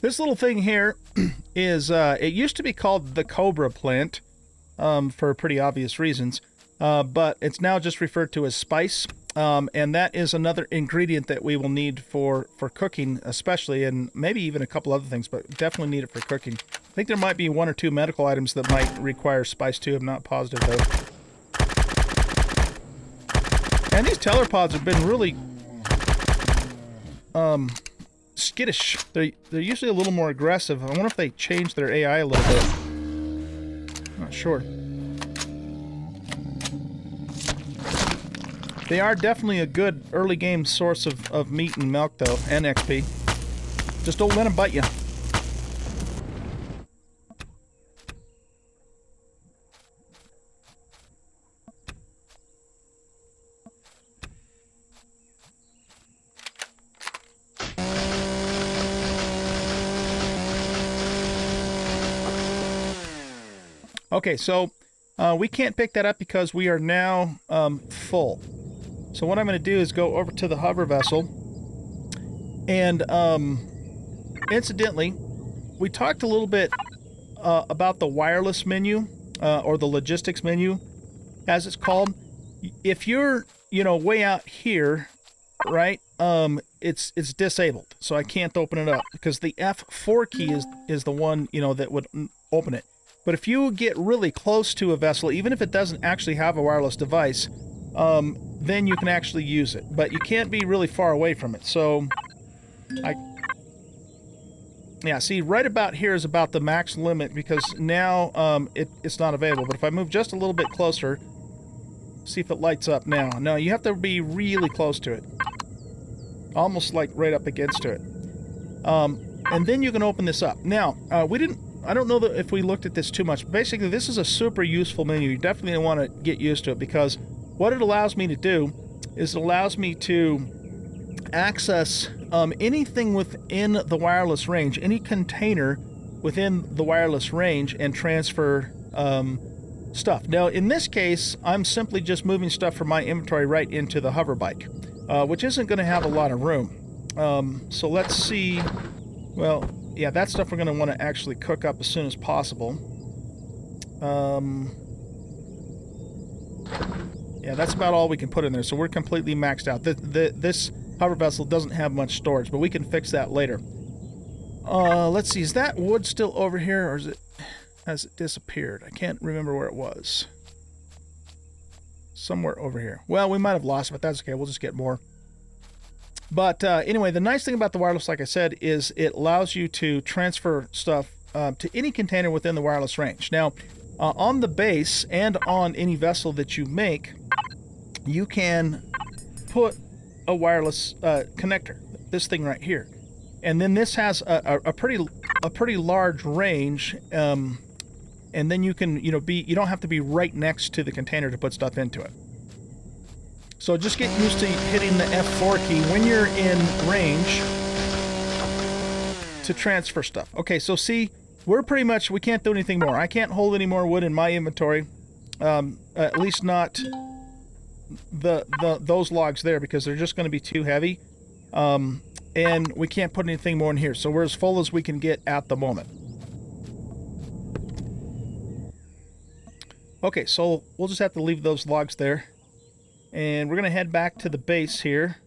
This little thing here is, it used to be called the Cobra plant, for pretty obvious reasons, but it's now just referred to as spice, and that is another ingredient that we will need for cooking, especially, and maybe even a couple other things, but definitely need it for cooking. I think there might be 1 or 2 medical items that might require spice too. I'm not positive, though. And these telepods have been really skittish. They're usually a little more aggressive. I wonder if they changed their AI a little bit. Not sure. They are definitely a good early game source of meat and milk, though, and XP. Just don't let them bite you. Okay, so we can't pick that up because we are now full. So what I'm going to do is go over to the hover vessel, and incidentally, we talked a little bit about the wireless menu, or the logistics menu, as it's called. If you're, way out here, right, it's disabled, so I can't open it up, because the F4 key is the one, that would open it. But if you get really close to a vessel, even if it doesn't actually have a wireless device, then you can actually use it. But you can't be really far away from it. So, yeah, see, right about here is about the max limit, because now it's not available. But if I move just a little bit closer, see if it lights up now. No, you have to be really close to it. Almost like right up against it. And then you can open this up. Now, I don't know if we looked at this too much. Basically, this is a super useful menu. You definitely want to get used to it, because what it allows me to do is it allows me to access anything within the wireless range, any container within the wireless range, and transfer stuff. Now, in this case, I'm simply just moving stuff from my inventory right into the hover bike, which isn't going to have a lot of room. So let's see. Well, yeah, that stuff we're going to want to actually cook up as soon as possible. Yeah, that's about all we can put in there, so we're completely maxed out. This hover vessel doesn't have much storage, but we can fix that later. Let's see, is that wood still over here, or has it disappeared? I can't remember where it was. Somewhere over here. Well, we might have lost it, but that's okay. We'll just get more. But anyway, the nice thing about the wireless, like I said, is it allows you to transfer stuff to any container within the wireless range. Now, on the base and on any vessel that you make, you can put a wireless connector, this thing right here. And then this has a pretty large range, and then you can, you don't have to be right next to the container to put stuff into it. So just get used to hitting the F4 key when you're in range to transfer stuff. Okay, so see, we can't do anything more. I can't hold any more wood in my inventory, at least not those logs there, because they're just going to be too heavy. And we can't put anything more in here, so we're as full as we can get at the moment. Okay, so we'll just have to leave those logs there. And we're going to head back to the base here.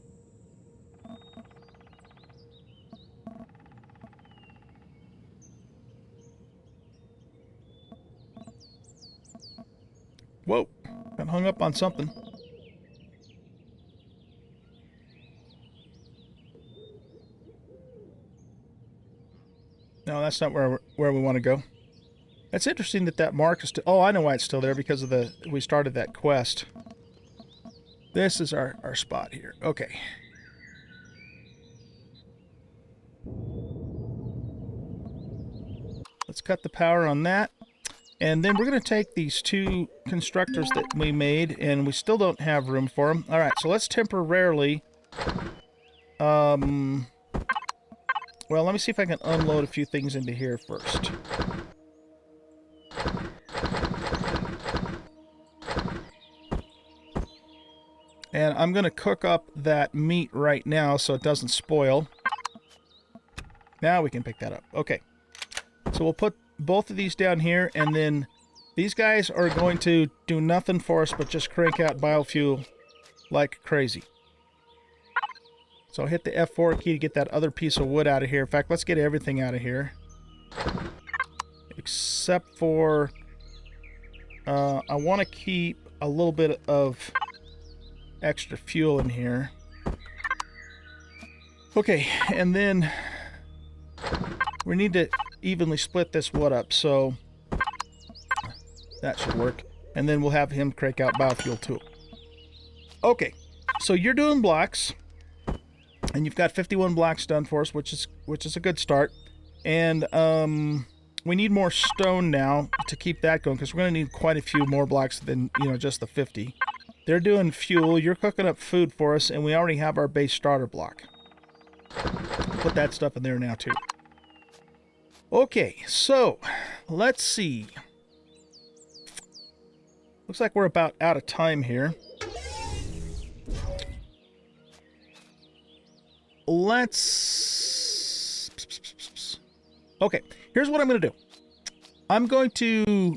Whoa, got hung up on something. No, that's not where we want to go. It's interesting that mark is still... Oh, I know why it's still there, because of we started that quest. This is our spot here. Okay. Let's cut the power on that. And then we're going to take these 2 constructors that we made, and we still don't have room for them. All right, so let's temporarily... Well, let me see if I can unload a few things into here first. And I'm going to cook up that meat right now so it doesn't spoil. Now we can pick that up. Okay. So we'll put both of these down here, and then these guys are going to do nothing for us but just crank out biofuel like crazy. So I'll hit the F4 key to get that other piece of wood out of here. In fact, let's get everything out of here. Except for... I want to keep a little bit of extra fuel in here. Okay, and then we need to evenly split this wood up, so that should work. And then we'll have him crank out biofuel too. Okay, so you're doing blocks, and you've got 51 blocks done for us, which is a good start. And we need more stone now to keep that going, because we're going to need quite a few more blocks than, you know, just the 50. They're doing fuel, you're cooking up food for us, and we already have our base starter block. Put that stuff in there now too. Okay, so let's see. Looks like we're about out of time here. Let's... Okay, here's what I'm going to do. I'm going to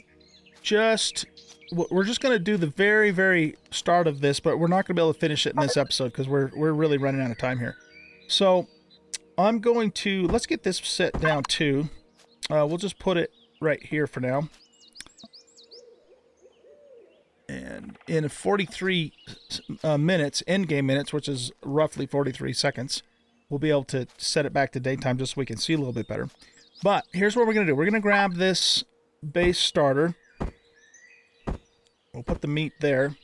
just... We're just going to do the very, very start of this, but we're not going to be able to finish it in this episode because we're really running out of time here. So I'm going to... Let's get this set down too. We'll just put it right here for now. And in 43 minutes, endgame minutes, which is roughly 43 seconds, we'll be able to set it back to daytime just so we can see a little bit better. But here's what we're going to do. We're going to grab this base starter. We'll put the meat there.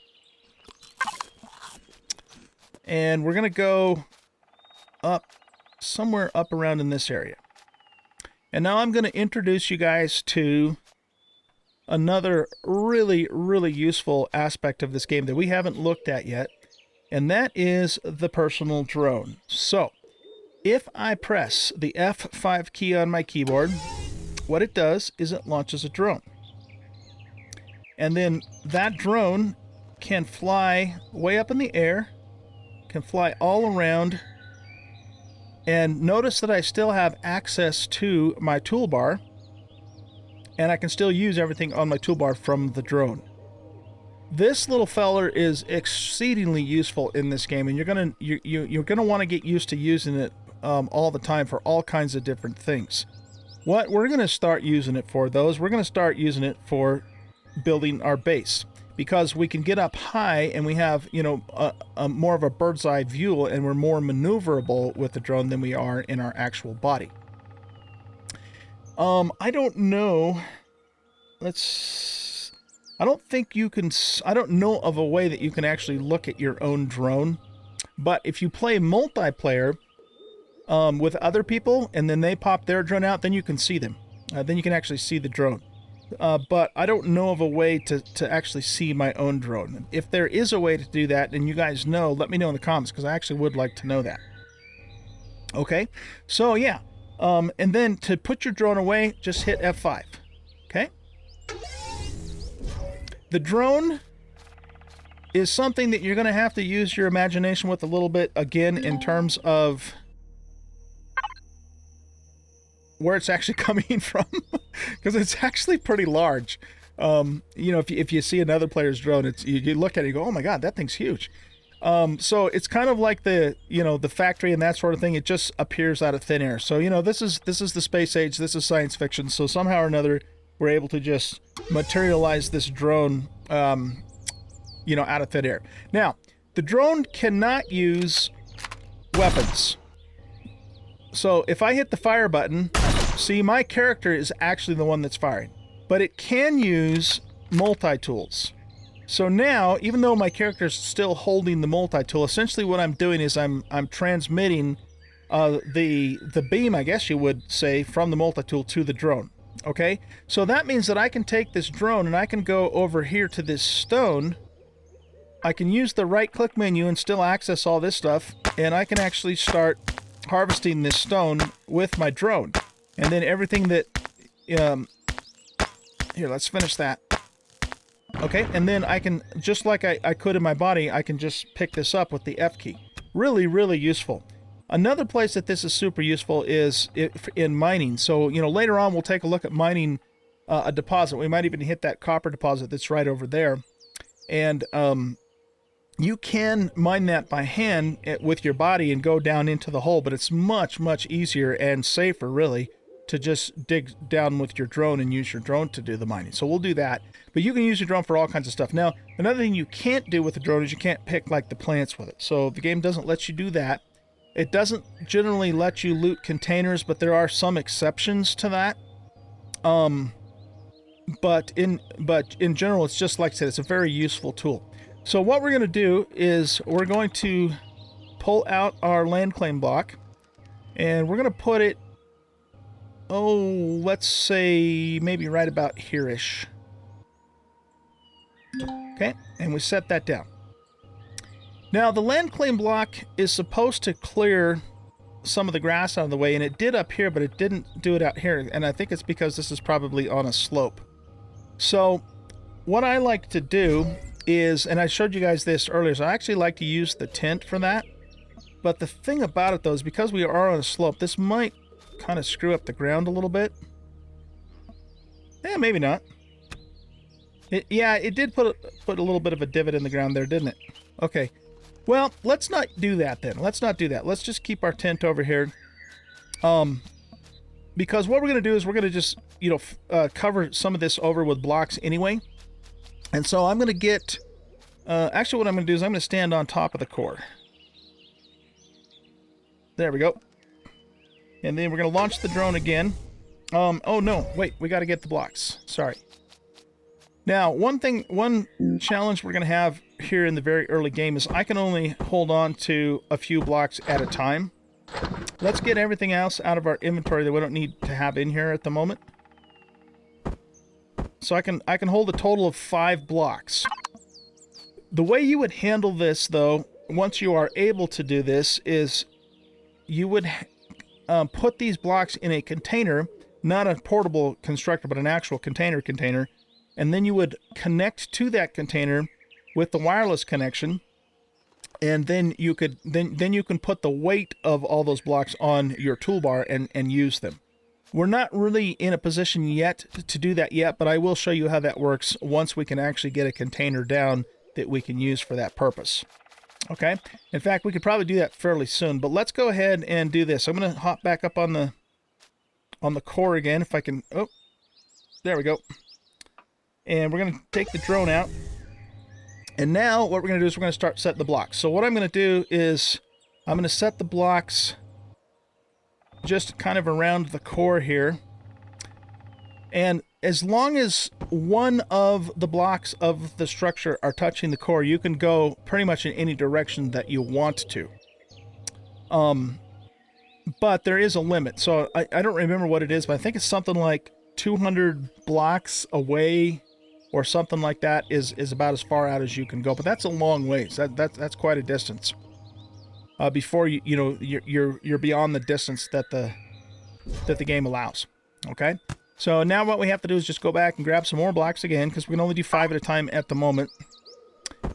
And we're going to go up, somewhere up around in this area. And now I'm going to introduce you guys to another really, really useful aspect of this game that we haven't looked at yet. And that is the personal drone. So, if I press the F5 key on my keyboard, what it does is it launches a drone. And then that drone can fly way up in the air, can fly all around, and notice that I still have access to my toolbar, and I can still use everything on my toolbar from the drone. This little feller is exceedingly useful in this game, and you're gonna want to get used to using it all the time for all kinds of different things. What we're gonna start using it for, though, is we're gonna start using it for building our base, because we can get up high and we have, you know, a more of a bird's eye view, and we're more maneuverable with the drone than we are in our actual body. I don't know. I don't think you can. I don't know of a way that you can actually look at your own drone. But if you play multiplayer with other people and then they pop their drone out, then you can see them. Then you can actually see the drone. But I don't know of a way to actually see my own drone. If there is a way to do that, and you guys know, let me know in the comments, because I actually would like to know that. Okay, so yeah. And then to put your drone away, just hit F5. Okay? The drone is something that you're going to have to use your imagination with a little bit, again, in terms of where it's actually coming from, because it's actually pretty large. You know, if you see another player's drone, you look at it and you go, oh my god, that thing's huge. So it's kind of like the factory and that sort of thing. It just appears out of thin air. So, you know, this is the space age, this is science fiction. So somehow or another, we're able to just materialize this drone, you know, out of thin air. Now, the drone cannot use weapons. So if I hit the fire button, see, my character is actually the one that's firing, but it can use multi-tools. So now, even though my character is still holding the multi-tool, essentially what I'm doing is I'm transmitting the beam, I guess you would say, from the multi-tool to the drone. Okay? So that means that I can take this drone and I can go over here to this stone. I can use the right-click menu and still access all this stuff, and I can actually start harvesting this stone with my drone. And then everything that... here, let's finish that. Okay, and then I can, just like I could in my body, I can just pick this up with the F key. Really, really useful. Another place that this is super useful is in mining. So, you know, later on we'll take a look at mining a deposit. We might even hit that copper deposit that's right over there. And you can mine that by hand with your body and go down into the hole, but it's much, much easier and safer, really, to just dig down with your drone and use your drone to do the mining. So we'll do that. But you can use your drone for all kinds of stuff. Now, another thing you can't do with the drone is you can't pick, like, the plants with it. So the game doesn't let you do that. It doesn't generally let you loot containers, but there are some exceptions to that. But in general, it's just like I said, it's a very useful tool. So what we're going to do is we're going to pull out our land claim block, and we're going to put it, let's say maybe right about here-ish. Okay, and we set that down. Now, the land claim block is supposed to clear some of the grass out of the way, and it did up here, but it didn't do it out here, and I think it's because this is probably on a slope. So what I like to do is, and I showed you guys this earlier, so I actually like to use the tent for that. But the thing about it, though, is because we are on a slope, this might kind of screw up the ground a little bit. Yeah, maybe not. Yeah, it did put a little bit of a divot in the ground there, didn't it? Okay. Well, let's not do that then. Let's not do that. Let's just keep our tent over here. Because what we're going to do is we're going to just, you know, cover some of this over with blocks anyway. And so I'm going to get... actually, what I'm going to do is I'm going to stand on top of the core. There we go. And then we're going to launch the drone again. Oh, no. Wait, we got to get the blocks. Sorry. Now, one challenge we're going to have here in the very early game is I can only hold on to a few blocks at a time. Let's get everything else out of our inventory that we don't need to have in here at the moment. So I can hold a total of 5 blocks. The way you would handle this, though, once you are able to do this, is you would put these blocks in a container, not a portable constructor, but an actual container, and then you would connect to that container with the wireless connection, and then you could then you can put the weight of all those blocks on your toolbar and use them. We're not really in a position yet to do that yet, but I will show you how that works once we can actually get a container down that we can use for that purpose. Okay? In fact, we could probably do that fairly soon, but let's go ahead and do this. I'm going to hop back up on the core again if I can. Oh, there we go. And we're going to take the drone out. And now what we're going to do is we're going to start setting the blocks. So what I'm going to do is I'm going to set the blocks just kind of around the core here. And as long as one of the blocks of the structure are touching the core, you can go pretty much in any direction that you want to. But there is a limit. So I don't remember what it is, but I think it's something like 200 blocks away or something like that is about as far out as you can go. But that's a long ways. That's quite a distance. Before you're beyond the distance that the game allows. Okay? So now what we have to do is just go back and grab some more blocks again, because we can only do 5 at a time at the moment.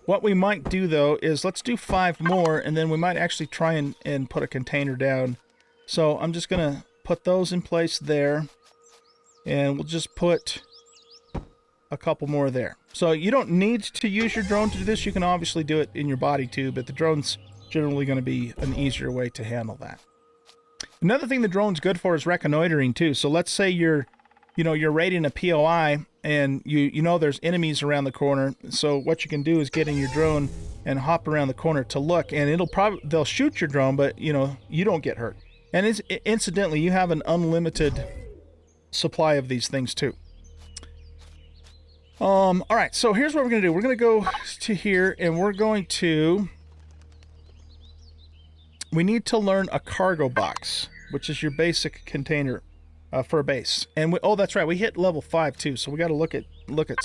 What we might do, though, is let's do 5 more, and then we might actually try and put a container down. So I'm just going to put those in place there, and we'll just put a couple more there. So you don't need to use your drone to do this. You can obviously do it in your body, too, but the drone's generally going to be an easier way to handle that. Another thing the drone's good for is reconnoitering, too. So let's say you're raiding a POI and you know there's enemies around the corner. So what you can do is get in your drone and hop around the corner to look, and they'll shoot your drone, but you don't get hurt. And incidentally, you have an unlimited supply of these things too. All right, so here's what we're going to do. We're going to go to here, and we need to learn a cargo box, which is your basic container for a base. And oh, that's right, we hit level 5 too, so we got to look at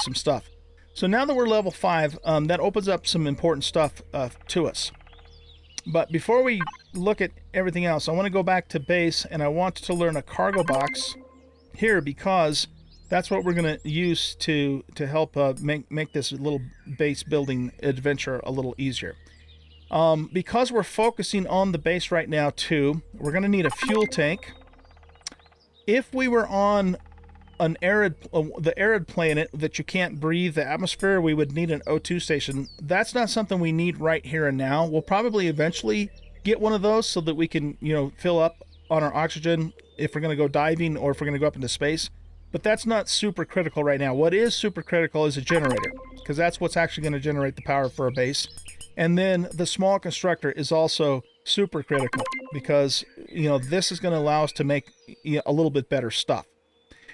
some stuff. So now that we're level 5, that opens up some important stuff to us. But before we look at everything else, I want to go back to base, and I want to learn a cargo box here, because that's what we're going to use to help make this little base building adventure a little easier. Because we're focusing on the base right now too, we're going to need a fuel tank. If we were on an the arid planet that you can't breathe the atmosphere, we would need an O2 station. That's not something we need right here and now. We'll probably eventually get one of those so that we can, you know, fill up on our oxygen if we're going to go diving or if we're going to go up into space. But that's not super critical right now. What is super critical is a generator, because that's what's actually going to generate the power for a base. And then the small constructor is also super critical because, you know, this is going to allow us to make, you know, a little bit better stuff.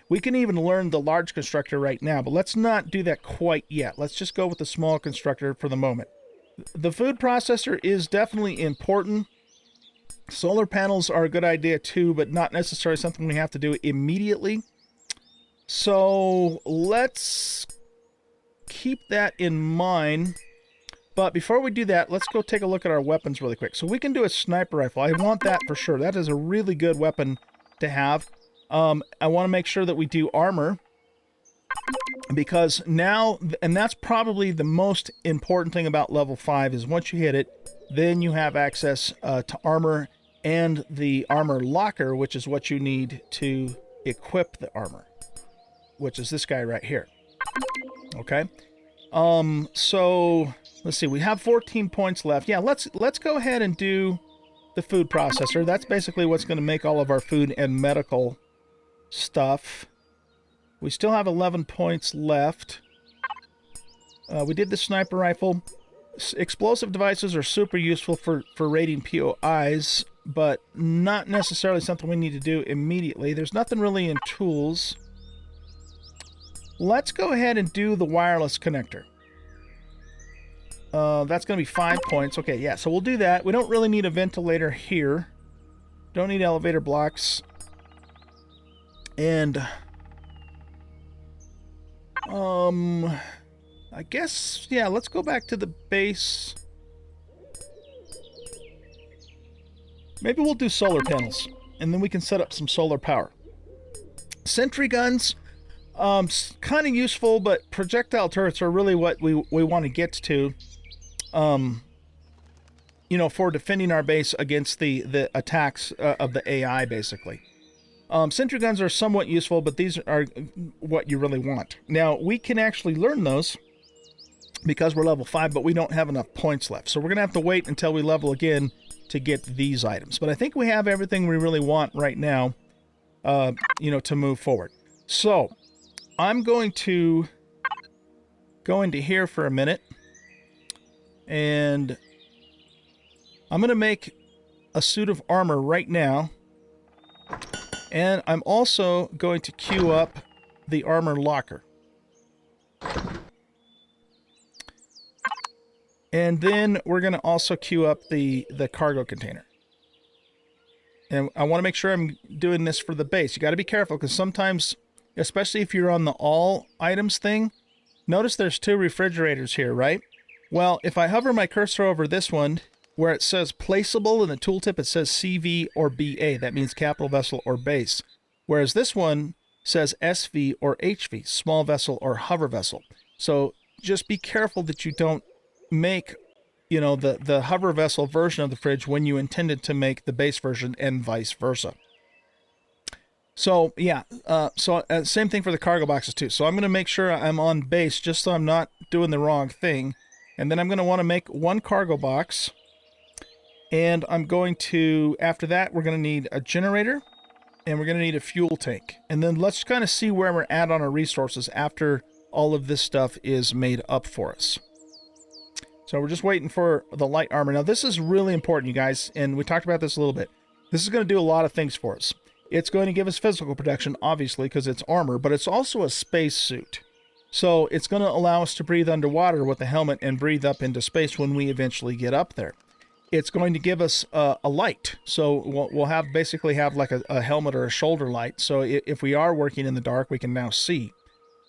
We can even learn the large constructor right now, but let's not do that quite yet. Let's just go with the small constructor for the moment. The food processor is definitely important. Solar panels are a good idea too, but not necessarily something we have to do immediately. So let's keep that in mind. But before we do that, let's go take a look at our weapons really quick. So we can do a sniper rifle. I want that for sure. That is a really good weapon to have. I want to make sure that we do armor, because now, and that's probably the most important thing about level 5, is once you hit it, then you have access to armor and the armor locker, which is what you need to equip the armor, which is this guy right here. Okay. So let's see, we have 14 points left. Yeah, let's go ahead and do the food processor. That's basically what's going to make all of our food and medical stuff. We still have 11 points left. We did the sniper rifle. Explosive devices are super useful for raiding POIs, but not necessarily something we need to do immediately. There's nothing really in tools. Let's go ahead and do the wireless connector. That's going to be 5 points. Okay, yeah, so we'll do that. We don't really need a ventilator here. Don't need elevator blocks. And I guess, yeah, let's go back to the base. Maybe we'll do solar panels, and then we can set up some solar power. Sentry guns, kind of useful, but projectile turrets are really what we want to get to, you know, for defending our base against the attacks of the AI, basically. Sentry guns are somewhat useful, but these are what you really want. Now, we can actually learn those because we're level 5, but we don't have enough points left. So we're going to have to wait until we level again to get these items. But I think we have everything we really want right now, you know, to move forward. So I'm going to go into here for a minute, and I'm going to make a suit of armor right now. And I'm also going to queue up the armor locker. And then we're going to also queue up the cargo container. And I want to make sure I'm doing this for the base. You got to be careful, because sometimes, especially if you're on the all items thing, notice there's 2 refrigerators here, right? Well, if I hover my cursor over this one, where it says placeable in the tooltip, it says CV or BA. That means capital vessel or base. Whereas this one says SV or HV, small vessel or hover vessel. So just be careful that you don't make, you know, the hover vessel version of the fridge when you intended to make the base version, and vice versa. So yeah, same thing for the cargo boxes too. So I'm going to make sure I'm on base just so I'm not doing the wrong thing. And then I'm going to want to make 1 cargo box. And I'm going to, after that, we're going to need a generator, and we're going to need a fuel tank. And then let's kind of see where we're at on our resources after all of this stuff is made up for us. So we're just waiting for the light armor. Now, this is really important, you guys, and we talked about this a little bit. This is going to do a lot of things for us. It's going to give us physical protection, obviously, because it's armor, but it's also a space suit. So it's going to allow us to breathe underwater with the helmet and breathe up into space when we eventually get up there. It's going to give us a light. So we'll basically have like a helmet or a shoulder light. So if we are working in the dark, we can now see.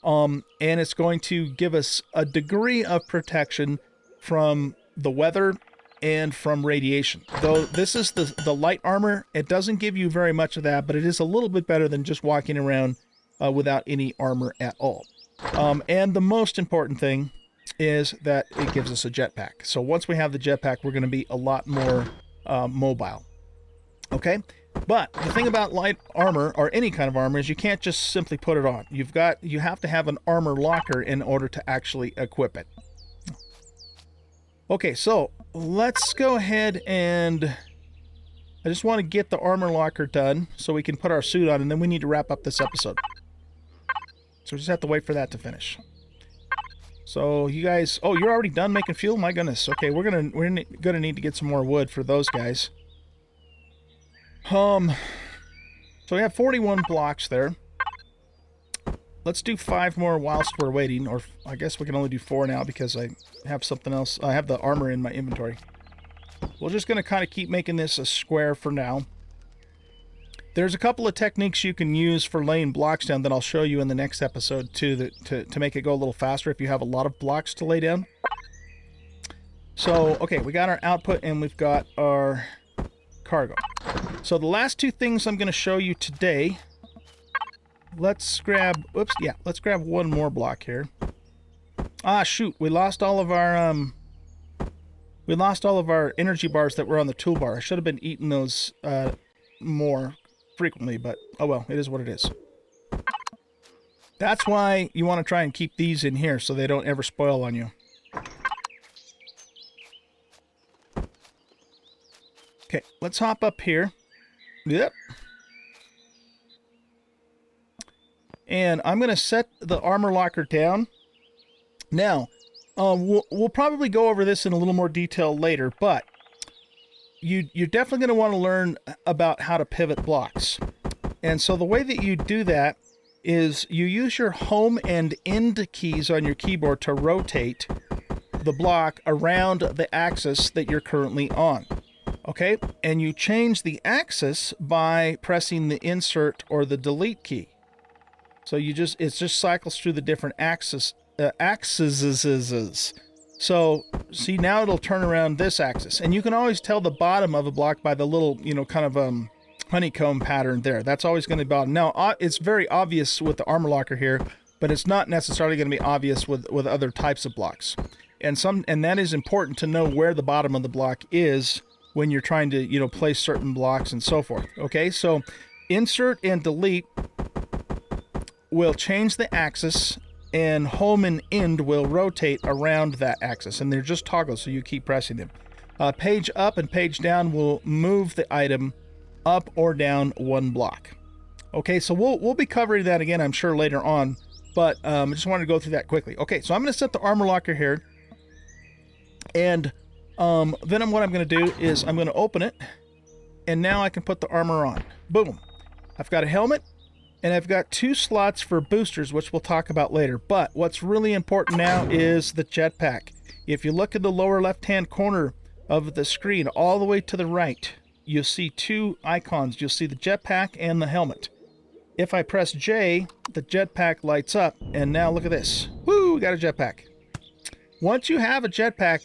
And it's going to give us a degree of protection from the weather and from radiation. Though this is the light armor, it doesn't give you very much of that, but it is a little bit better than just walking around without any armor at all. And the most important thing is that it gives us a jetpack. So once we have the jetpack, we're going to be a lot more mobile. Okay? But the thing about light armor, or any kind of armor, is you can't just simply put it on. You have to have an armor locker in order to actually equip it. Okay, so let's go ahead and I just want to get the armor locker done so we can put our suit on, and then we need to wrap up this episode. So we just have to wait for that to finish. So you guys, oh, you're already done making fuel? My goodness. Okay, we're gonna need to get some more wood for those guys. So we have 41 blocks there. Let's do 5 more whilst we're waiting, or I guess we can only do 4 now because I have something else. I have the armor in my inventory. We're just going to kind of keep making this a square for now. There's a couple of techniques you can use for laying blocks down that I'll show you in the next episode too, to make it go a little faster if you have a lot of blocks to lay down. So, okay, we got our output and we've got our cargo. So the last 2 things I'm going to show you today, let's grab, oops, yeah, let's grab 1 more block here. Ah, shoot, we lost all of our energy bars that were on the toolbar. I should have been eating those more frequently, but oh well, it is what it is. That's why you want to try and keep these in here so they don't ever spoil on you. Okay, let's hop up here. Yep. And I'm going to set the armor locker down. Now, we'll probably go over this in a little more detail later, but you're definitely going to want to learn about how to pivot blocks. And so the way that you do that is you use your home and end keys on your keyboard to rotate the block around the axis that you're currently on. Okay? And you change the axis by pressing the insert or the delete key. So it just cycles through the different axes. So, see, now it'll turn around this axis. And you can always tell the bottom of a block by the little, kind of honeycomb pattern there. That's always going to be bottom. Now, it's very obvious with the armor locker here, but it's not necessarily going to be obvious with other types of blocks. And that is important to know where the bottom of the block is when you're trying to, place certain blocks and so forth. Okay, so insert and delete will change the axis, and home and end will rotate around that axis, and they're just toggles, so you keep pressing them. Page up and page down will move the item up or down 1 block. Okay, so we'll be covering that again, I'm sure, later on, but I just wanted to go through that quickly. Okay, so I'm going to set the armor locker here, and then what I'm going to do is I'm going to open it, and now I can put the armor on. Boom. I've got a helmet, and I've got 2 slots for boosters, which we'll talk about later. But what's really important now is the jetpack. If you look at the lower left-hand corner of the screen, all the way to the right, you'll see 2 icons. You'll see the jetpack and the helmet. If I press J, the jetpack lights up, and now look at this. Woo, we got a jetpack. Once you have a jetpack,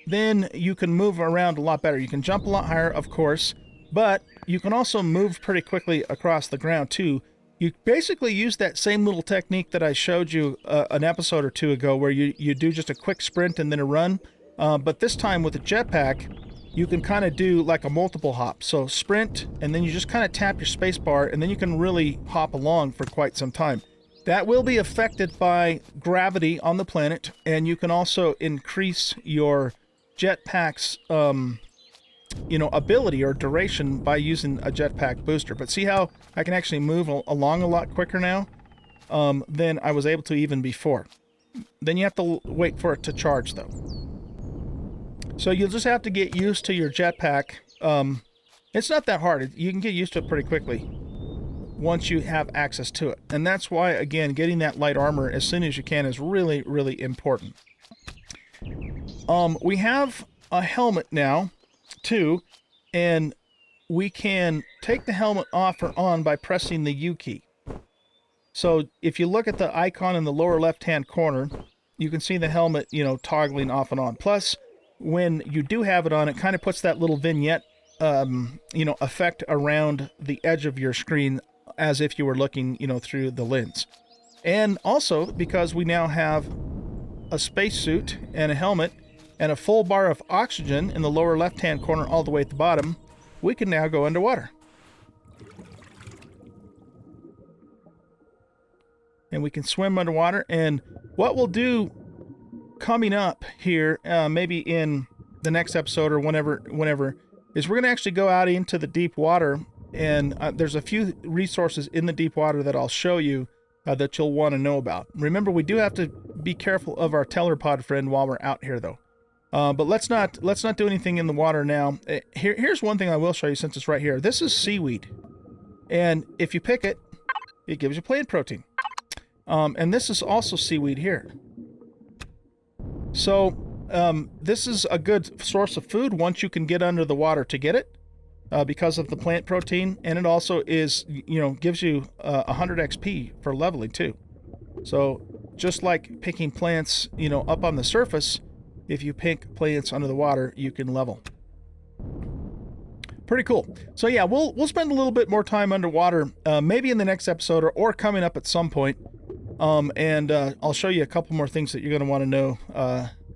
then you can move around a lot better. You can jump a lot higher, of course, but you can also move pretty quickly across the ground, too. You basically use that same little technique that I showed you an episode or 2 ago, where you do just a quick sprint and then a run. But this time with the jetpack, you can kind of do like a multiple hop. So sprint, and then you just kind of tap your space bar, and then you can really hop along for quite some time. That will be affected by gravity on the planet, and you can also increase your jetpack's ability or duration by using a jetpack booster. But see how I can actually move along a lot quicker now than I was able to even before. Then you have to wait for it to charge, though. So you'll just have to get used to your jetpack. It's not that hard. You can get used to it pretty quickly once you have access to it. And that's why, again, getting that light armor as soon as you can is really, really important. We have a helmet now, too, and we can take the helmet off or on by pressing the U key. So if you look at the icon in the lower left-hand corner, you can see the helmet, toggling off and on. Plus, when you do have it on, it kind of puts that little vignette, effect around the edge of your screen as if you were looking, through the lens. And also, because we now have a spacesuit and a helmet and a full bar of oxygen in the lower left-hand corner all the way at the bottom, we can now go underwater. And we can swim underwater. And what we'll do coming up here, maybe in the next episode or whenever, is we're going to actually go out into the deep water. And there's a few resources in the deep water that I'll show you that you'll want to know about. Remember, we do have to be careful of our telepod friend while we're out here, though. But let's not do anything in the water now. Here's one thing I will show you since it's right here. This is seaweed, and if you pick it, it gives you plant protein. And this is also seaweed here. So this is a good source of food once you can get under the water to get it, because of the plant protein, and it also is, gives you 100 XP for leveling too. So just like picking plants, up on the surface, if you pick plants under the water, you can level. Pretty cool. So yeah, we'll spend a little bit more time underwater, maybe in the next episode or coming up at some point. And I'll show you a couple more things that you're going to want to know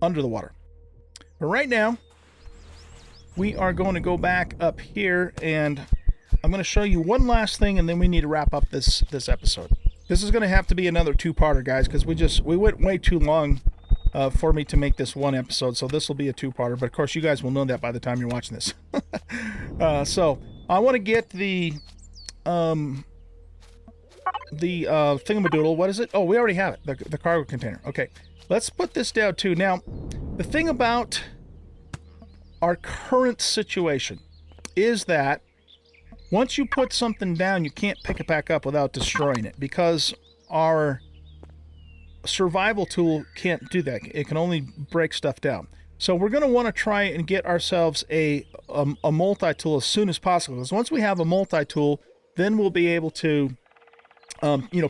under the water. But right now, we are going to go back up here, and I'm going to show you one last thing, and then we need to wrap up this episode. This is going to have to be another two-parter, guys, because we went way too long for me to make this one episode, so this will be a two-parter. But of course, you guys will know that by the time you're watching this. So I want to get the thingamadoodle. What is it? Oh, we already have it. The cargo container. Okay, let's put this down too. Now, the thing about our current situation is that once you put something down, you can't pick it back up without destroying it, because our survival tool can't do that. It can only break stuff down. So we're going to want to try and get ourselves a multi-tool as soon as possible, because once we have a multi-tool, then we'll be able to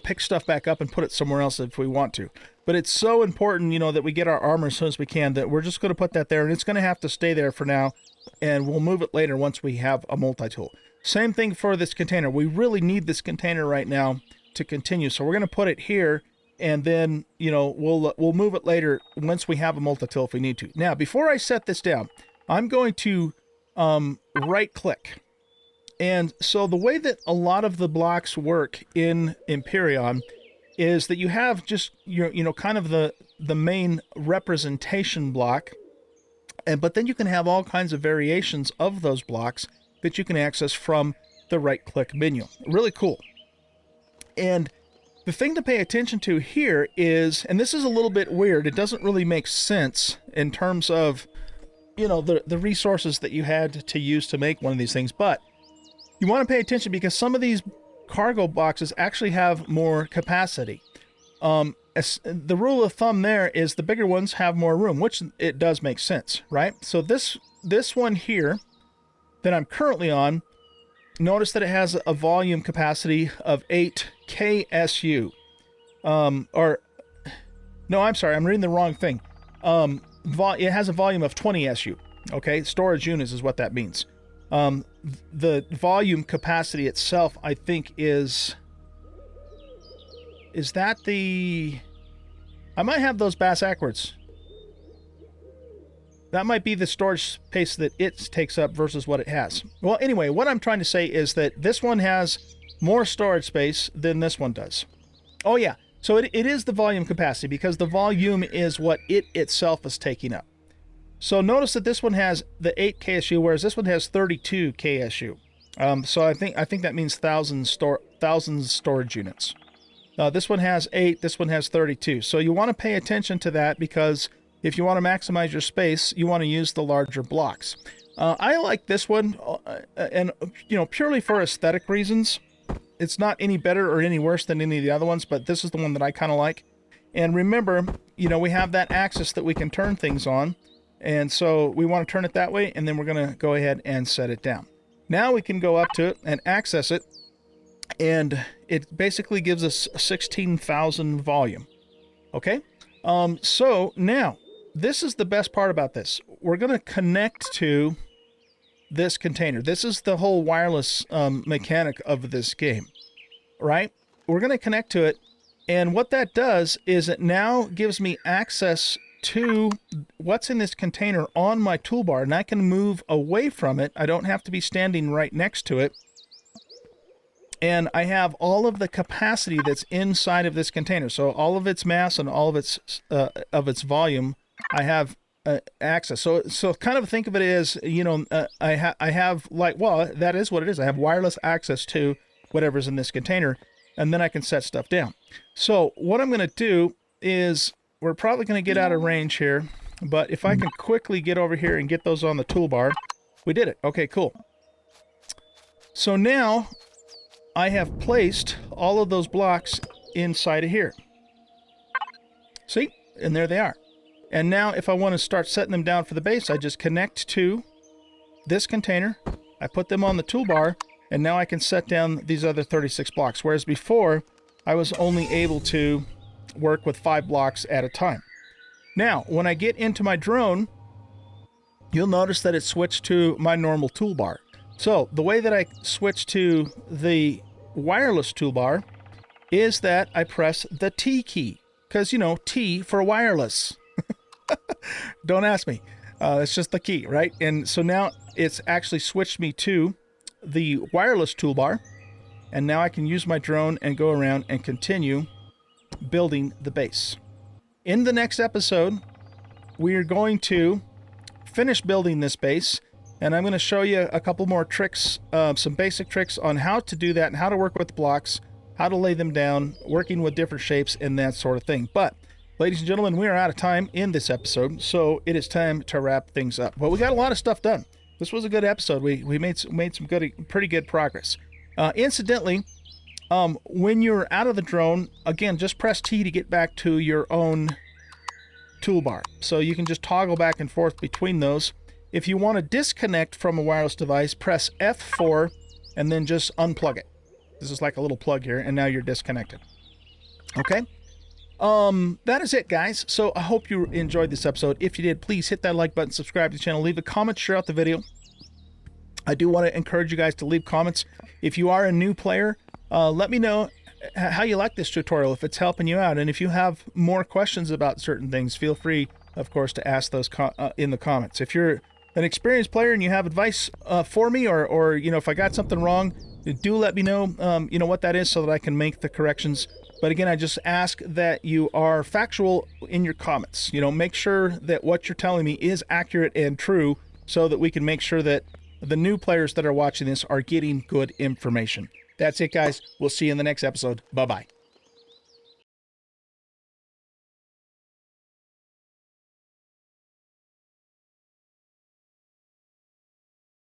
pick stuff back up and put it somewhere else if we want to. But it's so important, that we get our armor as soon as we can, that we're just going to put that there, and it's going to have to stay there for now, and we'll move it later once we have a multi-tool. Same thing for this container. We really need this container right now to continue, so we're going to put it here, and then, we'll move it later once we have a multi-tool if we need to. Now, before I set this down, I'm going to right-click. And so the way that a lot of the blocks work in Empyrion is that you have just your, kind of the main representation block, but then you can have all kinds of variations of those blocks that you can access from the right-click menu. Really cool. And the thing to pay attention to here is, and this is a little bit weird, it doesn't really make sense in terms of, the resources that you had to use to make one of these things, but you want to pay attention because some of these cargo boxes actually have more capacity. The rule of thumb there is the bigger ones have more room, which it does make sense, right? So this one here that I'm currently on, notice that it has a volume capacity of 8 KSU. No, I'm sorry, I'm reading the wrong thing. It has a volume of 20 SU. Okay, storage units is what that means. The volume capacity itself, I think, is that the... I might have those backwards. That might be the storage space that it takes up versus what it has. Well, anyway, what I'm trying to say is that this one has more storage space than this one does. Oh, yeah. So it is the volume capacity, because the volume is what it itself is taking up. So notice that this one has the 8 KSU, whereas this one has 32 KSU. So I think that means thousands storage units. This one has 8, this one has 32. So you want to pay attention to that, because if you want to maximize your space, you want to use the larger blocks. I like this one, and purely for aesthetic reasons. It's not any better or any worse than any of the other ones, but this is the one that I kind of like. And remember, we have that axis that we can turn things on. And so we want to turn it that way, and then we're going to go ahead and set it down. Now we can go up to it and access it, and it basically gives us 16,000 volume. Okay? So now, this is the best part about this. We're going to connect to this container. This is the whole wireless mechanic of this game, right? We're going to connect to it, And what that does is it now gives me access to what's in this container on my toolbar, and I can move away from it. I don't have to be standing right next to it. And I have all of the capacity that's inside of this container. So all of its mass and all of its volume, I have access. So kind of think of it as, you know, I have like, well, that is what it is. I have wireless access to whatever's in this container, and then I can set stuff down. So what I'm going to do is, we're probably going to get out of range here, but if I can quickly get over here and get those on the toolbar, we did it. Okay, cool. So now I have placed all of those blocks inside of here. See? And there they are. And now if I want to start setting them down for the base, I just connect to this container, I put them on the toolbar, and now I can set down these other 36 blocks. Whereas before, I was only able to work with 5 blocks at a time. Now, when I get into my drone, you'll notice that it switched to my normal toolbar. So the way that I switch to the wireless toolbar is that I press the T key, because, you know, T for wireless. Don't ask me. It's just the key, right? And so now it's actually switched me to the wireless toolbar, and now I can use my drone and go around and continue building the base. In the next episode, we are going to finish building this base, and I'm going to show you a couple more tricks, some basic tricks on how to do that and how to work with the blocks, how to lay them down, working with different shapes and that sort of thing. But ladies and gentlemen, we are out of time in this episode, so it is time to wrap things up. But we got a lot of stuff done. This was a good episode. We made some pretty good progress. Incidentally, when you're out of the drone, again, just press T to get back to your own toolbar. So you can just toggle back and forth between those. If you want to disconnect from a wireless device, press F4 and then just unplug it. This is like a little plug here, and now you're disconnected. Okay? That is it, guys. So I hope you enjoyed this episode. If you did, please hit that like button, subscribe to the channel, leave a comment, share out the video. I do want to encourage you guys to leave comments. If you are a new player, let me know how you like this tutorial, if it's helping you out. And if you have more questions about certain things, feel free, of course, to ask those in the comments. If you're an experienced player and you have advice for me, or you know, if I got something wrong, do let me know, you know, what that is so that I can make the corrections. But again, I just ask that you are factual in your comments. You know, make sure that what you're telling me is accurate and true so that we can make sure that the new players that are watching this are getting good information. That's it, guys. We'll see you in the next episode. Bye-bye.